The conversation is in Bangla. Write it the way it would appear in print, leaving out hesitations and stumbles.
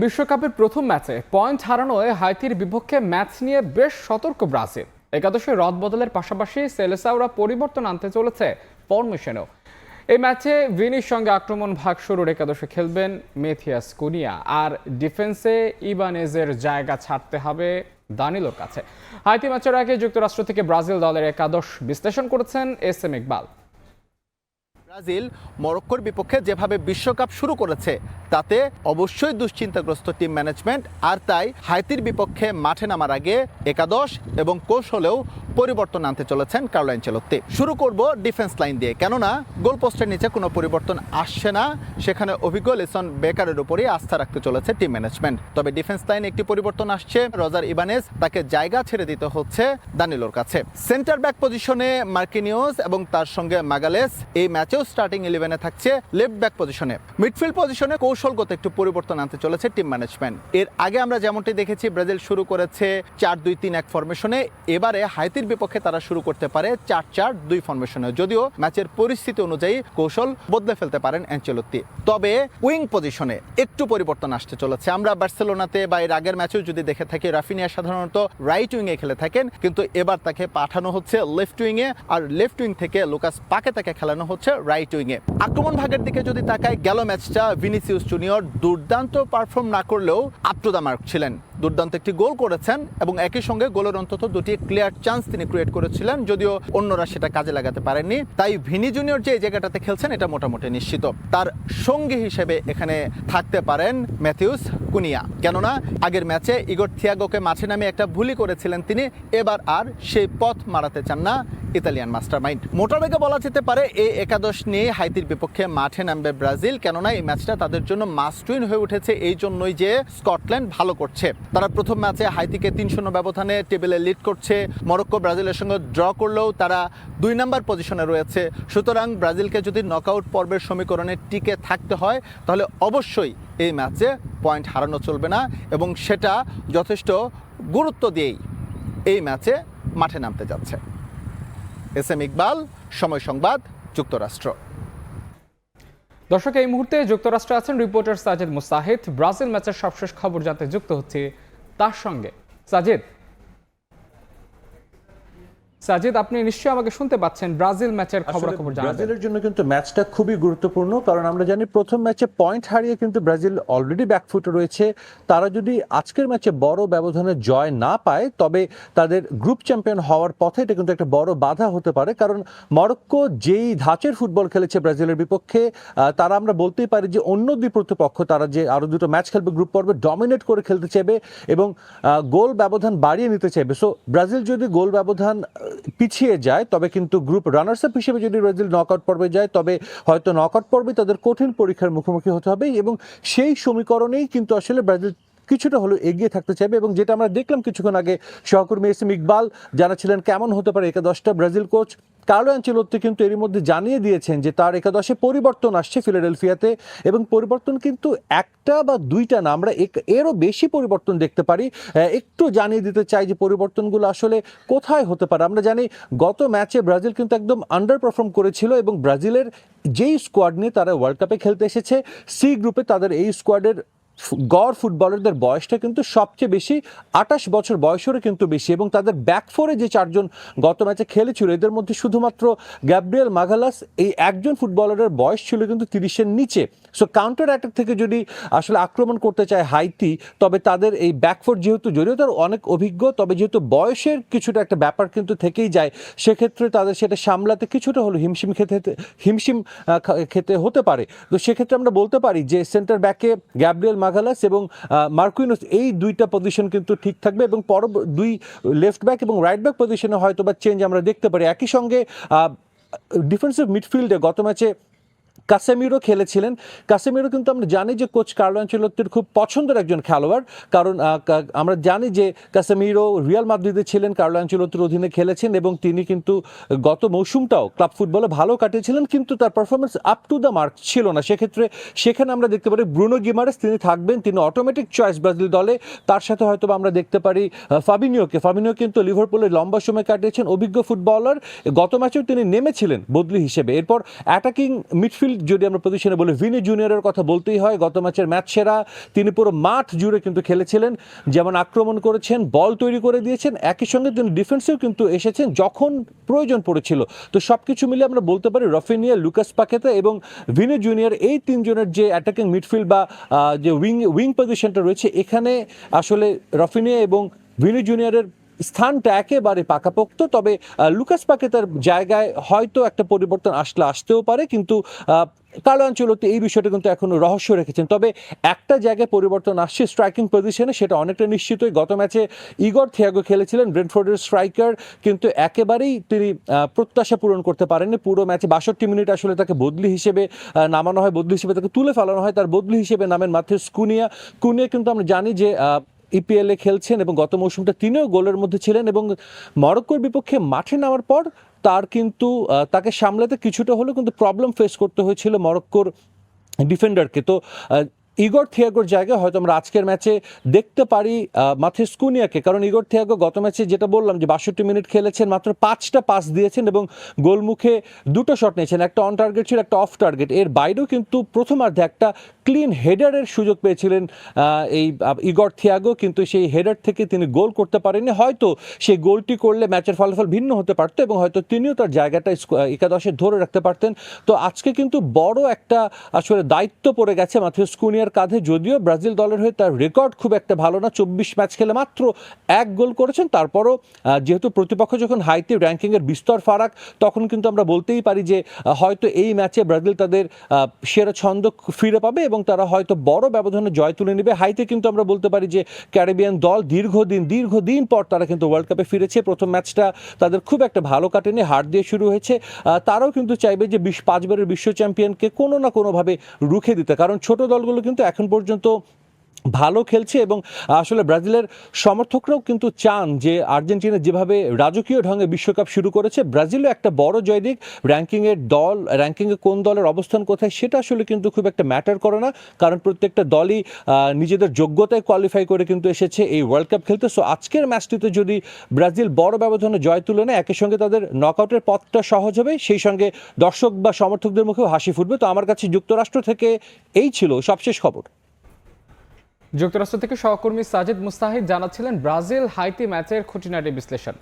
বিশ্বকাপের প্রথম ম্যাচে পয়েন্ট হারানোয় হাইতির বিপক্ষে ম্যাচ নিয়ে বেশ সতর্ক ব্রাজিল। একাদশে রদবদলের পাশাপাশি সেলেসাওরা পরিবর্তন আনতে চলেছে ফরমেশনেও। এই ম্যাচে ভিনির সঙ্গে আক্রমণ ভাগ শুরুর একাদশে খেলবেন মেথিয়াস কুনিয়া, আর ডিফেন্সে ইবানেজের জায়গা ছাড়তে হবে দানিলোর কাছে। হাইতি ম্যাচের আগে যুক্তরাষ্ট্র থেকে ব্রাজিল দলের একাদশ বিশ্লেষণ করেছেন এস এম ইকবাল। ব্রাজিল মরক্কোর বিপক্ষে যেভাবে বিশ্বকাপ শুরু করেছে তাতে অবশ্যই দুশ্চিন্তাগ্রস্ত টিম ম্যানেজমেন্ট, আর তাই হাইতির বিপক্ষে মাঠে নামার আগে একাদশ এবং কৌশলেও পরিবর্তন আনতে চলেছেন কার্লো আনচেলত্তি। শুরু করব ডিফেন্স লাইন দিয়ে, কেননা গোলপোস্টের নিচে কোনো পরিবর্তন আসছে না, সেখানে অভিজ্ঞ লিসন বেকারের উপরই আস্থা রাখতে চলেছে টিম ম্যানেজমেন্ট। তবে ডিফেন্স লাইনে একটি পরিবর্তন আসছে, রজার ইবানেজ তাকে জায়গা ছেড়ে দিতে হচ্ছে দানিলোর কাছে। সেন্টার ব্যাক পজিশনে মার্কিনিওস এবং তার সঙ্গে মাগালেস এই ম্যাচেও স্টার্টিং 11-এ থাকছে। লেফট ব্যাক পজিশনে, মিডফিল্ড পজিশনে কৌশলগত একটু পরিবর্তন আনতে চলেছে টিম ম্যানেজমেন্ট। এর আগে আমরা যেমনটি দেখেছি ব্রাজিল শুরু করেছে 4-2-3-1 ফরমেশনে, এবারে হাইতির বিপক্ষে তারা শুরু করতে পারে 4-4-2 ফরমেশনে, যদিও ম্যাচের পরিস্থিতি অনুযায়ী কৌশল বদলে ফেলতে পারেন আনচেলত্তি। তবে উইং পজিশনে একটু পরিবর্তন আসতে চলেছে। আমরা বার্সেলোনাতে বা এর আগের ম্যাচেও যদি দেখে থাকি, রাফিনিয়া সাধারণত রাইট উইংয়ে খেলে থাকেন, কিন্তু এবার তাকে পাঠানো হচ্ছে লেফট উইংয়ে, আর লেফট উইং থেকে লুকাস পাকেতাকে খেলানো হচ্ছে রাইট উইংয়ে। আক্রমণ ভাগের দিকে যদি তাকায়, গেল ম্যাচটা ভিনিসিয়াস জুনিয়র দুর্দান্ত পারফর্ম না করলেও আপ টু দ্য মার্ক ছিলেন। দুর্দান্ত একটি গোল করেছেন এবং একই সঙ্গে গোলের অন্তত দুটি ক্লিয়ার চান্স তিনি ক্রিয়েট করেছিলেন, যদিও অন্যরা সেটা কাজে লাগাতে পারেননি। তাই ভিনি জুনিয়র যে জায়গাটাতে খেলছেন এটা মোটামুটি নিশ্চিত। তার সঙ্গী হিসেবে এখানে থাকতে পারেন ম্যাথিউস কুনিয়া, কেননা আগের ম্যাচে ইগর থিয়াগোকে মাঠে নামে একটা ভুলই করেছিলেন তিনি, এবার আর সেই পথ মারাতে চান না ইতালিয়ান মাস্টারমাইন্ড। মোটামুটি বলা যেতে পারে এই একাদশ নিয়ে হাইতির বিপক্ষে মাঠে নামবে ব্রাজিল, কেননা এই ম্যাচটা তাদের জন্য মাস্ট উইন হয়ে উঠেছে এই জন্যই যে স্কটল্যান্ড ভালো করছে। তারা প্রথম ম্যাচে হাইতিকে 3-0 ব্যবধানে টেবিলে লিড করছে। মরক্কো ব্রাজিলের সঙ্গে ড্র করলেও তারা 2 নম্বর পজিশনে রয়েছে। সুতরাং ব্রাজিলকে যদি নকআউট পর্বের সমীকরণে টিকে থাকতে হয় তাহলে অবশ্যই এই ম্যাচে পয়েন্ট হারানো চলবে না, এবং সেটা যথেষ্ট গুরুত্ব দিয়েই এই ম্যাচে মাঠে নামতে যাচ্ছে। এস এম ইকবাল, সময় সংবাদ, যুক্তরাষ্ট্র। দর্শক, এই মুহূর্তে যুক্তরাষ্ট্রে আছেন রিপোর্টার সাজিদ মুস্তাহিদ। ব্রাজিল ম্যাচের সবশেষ খবর জানতে যুক্ত হচ্ছে তার সঙ্গে। সাজিদ, আপনি নিশ্চয়ই আমাকে শুনতে পাচ্ছেন। ব্রাজিল ম্যাচের খবর জানাবেন। ব্রাজিলের জন্য কিন্তু ম্যাচটা খুবই গুরুত্বপূর্ণ, কারণ আমরা জানি প্রথম ম্যাচে পয়েন্ট হারিয়ে কিন্তু ব্রাজিল অলরেডি ব্যাকফুটে রয়েছে। তারা যদি আজকের ম্যাচে বড় ব্যবধানে জয় না পায় তবে তাদের গ্রুপ চ্যাম্পিয়ন হওয়ার পথে এটা কিন্তু একটা বড় বাধা হতে পারে, কারণ মরক্কো যেই ধাঁচের ফুটবল খেলেছে ব্রাজিলের বিপক্ষে, তারা আমরা বলতেই পারি যে অন্য দুই প্রতিপক্ষ তারা যে আরো দুটো ম্যাচ খেলবে গ্রুপ পর্বে, ডমিনেট করে খেলতে চাইবে এবং গোল ব্যবধান বাড়িয়ে নিতে চাইবে। সো ব্রাজিল যদি গোল ব্যবধান পিছিয়ে যায় তবে কিন্তু গ্রুপ রানার্স আপ হিসেবে যদি ব্রাজিল নকআউট পর্বে যায় তবে হয়তো নকআউট পর্বে তাদের কঠিন পরীক্ষার মুখোমুখি হতে হবে, এবং সেই সমীকরণেই কিন্তু আসলে ব্রাজিল কিছুটা হলেও এগিয়ে থাকতে চাইবে। এবং যেটা আমরা দেখলাম কিছুক্ষণ আগে, সহকর্মী এস এম ইকবাল জানাচ্ছিলেন কেমন হতে পারে একাদশটা। ব্রাজিল কোচ কার্লো আনচেলত্তি কিন্তু এরই মধ্যে জানিয়ে দিয়েছেন যে তার একাদশে পরিবর্তন আসছে ফিলাডেলফিয়াতে, এবং পরিবর্তন কিন্তু একটা বা দুইটা না, আমরা এরও বেশি পরিবর্তন দেখতে পারি। একটু জানিয়ে দিতে চাই যে পরিবর্তনগুলো আসলে কোথায় হতে পারে। আমরা জানি গত ম্যাচে ব্রাজিল কিন্তু একদম আন্ডার পারফর্ম করেছিল, এবং ব্রাজিলের যেই স্কোয়াড নিয়ে তারা ওয়ার্ল্ড কাপে খেলতে এসেছে, সি গ্রুপে তাদের এই স্কোয়াডের গড় ফুটবলারদের বয়সটা কিন্তু সবচেয়ে বেশি, 28 বছর বয়সেরও কিন্তু বেশি, এবং তাদের ব্যাকফোরে যে 4 জন গত ম্যাচে খেলেছিল এদের মধ্যে শুধুমাত্র গ্যাব্রিয়েল মাগালাস এই একজন ফুটবলারের বয়স ছিল কিন্তু 30-এর নিচে। সো কাউন্টার অ্যাটাক থেকে যদি আসলে আক্রমণ করতে চায় হাইতি, তবে তাদের এই ব্যাকফোর যেহেতু যদিও তার অনেক অভিজ্ঞ, তবে যেহেতু বয়সের কিছুটা একটা ব্যাপার কিন্তু থেকেই যায়, সেক্ষেত্রে তাদের সেটা সামলাতে কিছুটা হলো হিমশিম খেতে হতে পারে। তো সেক্ষেত্রে আমরা বলতে পারি যে সেন্টার ব্যাকে গ্যাব্রিয়েল মাগালাস এবং মার্কুইনোস এই দুইটা পজিশন কিন্তু ঠিক থাকবে, এবং দুই লেফট ব্যাক এবং রাইট ব্যাক পজিশনে হয়তো বা চেঞ্জ আমরা দেখতে পারি। একই সঙ্গে ডিফেন্সিভ মিডফিল্ডে গত ম্যাচে কাসেমিরো খেলেছিলেন। কাসেমিরো কিন্তু আমরা জানি যে কোচ কার্লো আনচেলত্তির খুব পছন্দের একজন খেলোয়াড়, কারণ আমরা জানি যে কাসেমিরো রিয়াল মাদ্রিদে ছিলেন, কার্লো আনচেলত্তির অধীনে খেলেছেন, এবং তিনি কিন্তু গত মৌসুমটাও ক্লাব ফুটবলে ভালো কাটিয়েছিলেন, কিন্তু তার performance up to the mark ছিল না। সেখানে আমরা দেখতে পারি ব্রুনো গিমারেস তিনি থাকবেন, তিনি অটোমেটিক চয়েস ব্রাজিল দলে। তার সাথে হয়তো আমরা দেখতে পারি ফাবিনিও কিন্তু লিভারপুলে লম্বা সময় কাটিয়েছেন, অভিজ্ঞ ফুটবলার। গত ম্যাচেও তিনি নেমেছিলেন বদলি হিসেবে। এরপর অ্যাটাকিং মিডফিল্ড মিডফিল্ড যদি আমরা পজিশনে বলি, ভিনি জুনিয়রের কথা বলতেই হয়। গত ম্যাচের ম্যাচ সেরা তিনি, পুরো মাঠ জুড়ে কিন্তু খেলেছিলেন, যেমন আক্রমণ করেছেন, বল তৈরি করে দিয়েছেন, একই সঙ্গে তিনি ডিফেন্সেও কিন্তু এসেছেন যখন প্রয়োজন পড়েছিল। তো সবকিছু মিলে আমরা বলতে পারি রাফিনিয়া, লুকাস পাকেতা এবং ভিনি জুনিয়র, এই তিনজনের যে অ্যাটাকিং মিডফিল্ড বা যে উইং পজিশনটা রয়েছে, এখানে আসলে রাফিনিয়া এবং ভিনি জুনিয়রের স্থানটা একেবারে পাকাপোক্ত। তবে লুকাস পাকেতার জায়গায় হয়তো একটা পরিবর্তন আসতেও পারে, কিন্তু কার্লো আনচেলত্তি এই বিষয়টা কিন্তু এখনো রহস্য রেখেছেন। তবে একটা জায়গায় পরিবর্তন আসছে স্ট্রাইকিং পজিশনে, সেটা অনেকটা নিশ্চিতই। গত ম্যাচে ইগর থিয়াগো খেলেছিলেন, ব্রেন্টফোর্ডের স্ট্রাইকার, কিন্তু একেবারেই তিনি প্রত্যাশা পূরণ করতে পারেননি। পুরো ম্যাচে 62 মিনিট আসলে তাকে বদলি হিসেবে নামানো হয়, বদলি হিসেবে তাকে তুলে ফেলানো হয়। তার বদলি হিসেবে নামেন মাথিউস কুনিয়া। কিন্তু আমরা জানি যে ইপিএল এ খেলছেন এবং গত মৌসুমটা তিনিও গোলের মধ্যে ছিলেন, এবং মরক্কোর বিপক্ষে মাঠে নামার পর তার কিন্তু তাকে সামলাতে কিছুটা হলেও কিন্তু প্রবলেম ফেস করতে হয়েছিল মরক্কোর ডিফেন্ডারকে। তো ইগর থিয়াগোর জায়গায় হয়তো আমরা আজকের ম্যাচে দেখতে পারি মাথিউস কুনিয়াকে, কারণ ইগর থিয়াগো গত ম্যাচে যেটা বললাম যে 62 মিনিট খেলেছেন, মাত্র 5টা পাস দিয়েছেন এবং গোলমুখে 2টো শট নিয়েছেন, একটা অন টার্গেট ছিল, একটা অফ টার্গেট। এর বাইরেও কিন্তু প্রথমার্ধে একটা ক্লিন হেডারের সুযোগ পেয়েছিলেন এই ইগর থিয়াগো, কিন্তু সেই হেডার থেকে তিনি গোল করতে পারেননি। হয়তো সেই গোলটি করলে ম্যাচের ফলাফল ভিন্ন হতে পারতো এবং হয়তো তিনিও তার জায়গাটা একাদশে ধরে রাখতে পারতেন। তো আজকে কিন্তু বড় একটা আসলে দায়িত্ব পড়ে গেছে মাথিউস কুনিয়ার কাঁধে। যদিও ব্রাজিল দলের হয়ে তার রেকর্ড খুব একটা ভালো না, 24 ম্যাচ খেলে মাত্র 1 গোল করেছেন। তারপরও যেহেতু প্রতিপক্ষ যখন হাইতে র্যাঙ্কিংয়ের বিস্তর ফারাক, তখন কিন্তু আমরা বলতেই পারি যে হয়তো এই ম্যাচে ব্রাজিল তাদের সেরা ছন্দ ফিরে পাবে এবং তারা হয়তো বড় ব্যবধানে জয় তুলে নেবে। হাইতে কিন্তু আমরা বলতে পারি যে ক্যারিবিয়ান দল, দীর্ঘদিন পর তারা কিন্তু ওয়ার্ল্ড কাপে ফিরেছে। প্রথম ম্যাচটা তাদের খুব একটা ভালো কাটেনি, হার দিয়ে শুরু হয়েছে। তারাও কিন্তু চাইবে যে 5 বারের বিশ্ব চ্যাম্পিয়নকে কোনো না কোনোভাবে রুখে দিতে, কারণ ছোট দলগুলো কিন্তু এখন পর্যন্ত ভালো খেলছে এবং আসলে ব্রাজিলের সমর্থকরাও কিন্তু চান যে আর্জেন্টিনা যেভাবে রাজকীয় ঢঙে বিশ্বকাপ শুরু করেছে, ব্রাজিলও একটা বড় জয় দিক। র্যাঙ্কিংয়ে কোন দলের অবস্থান কোথায় সেটা আসলে কিন্তু খুব একটা ম্যাটার করে না, কারণ প্রত্যেকটা দলই নিজেদের যোগ্যতায় কোয়ালিফাই করে কিন্তু এসেছে এই ওয়ার্ল্ড কাপ খেলতে। সো আজকের ম্যাচটিতে যদি ব্রাজিল বড় ব্যবধানে জয় তুলে নেয়, একই সঙ্গে তাদের নকআউটের পথটা সহজ হবে, সেই সঙ্গে দর্শক বা সমর্থকদের মুখেও হাসি ফুটবে। তো আমার কাছে যুক্তরাষ্ট্র থেকে এই ছিল সবশেষ খবর। যুক্তরাষ্ট্র থেকে সহকর্মী সাজিদ মুস্তাহিদ জানাচ্ছিলেন ব্রাজিল হাইতি ম্যাচের খুঁটিনাটি বিশ্লেষণ।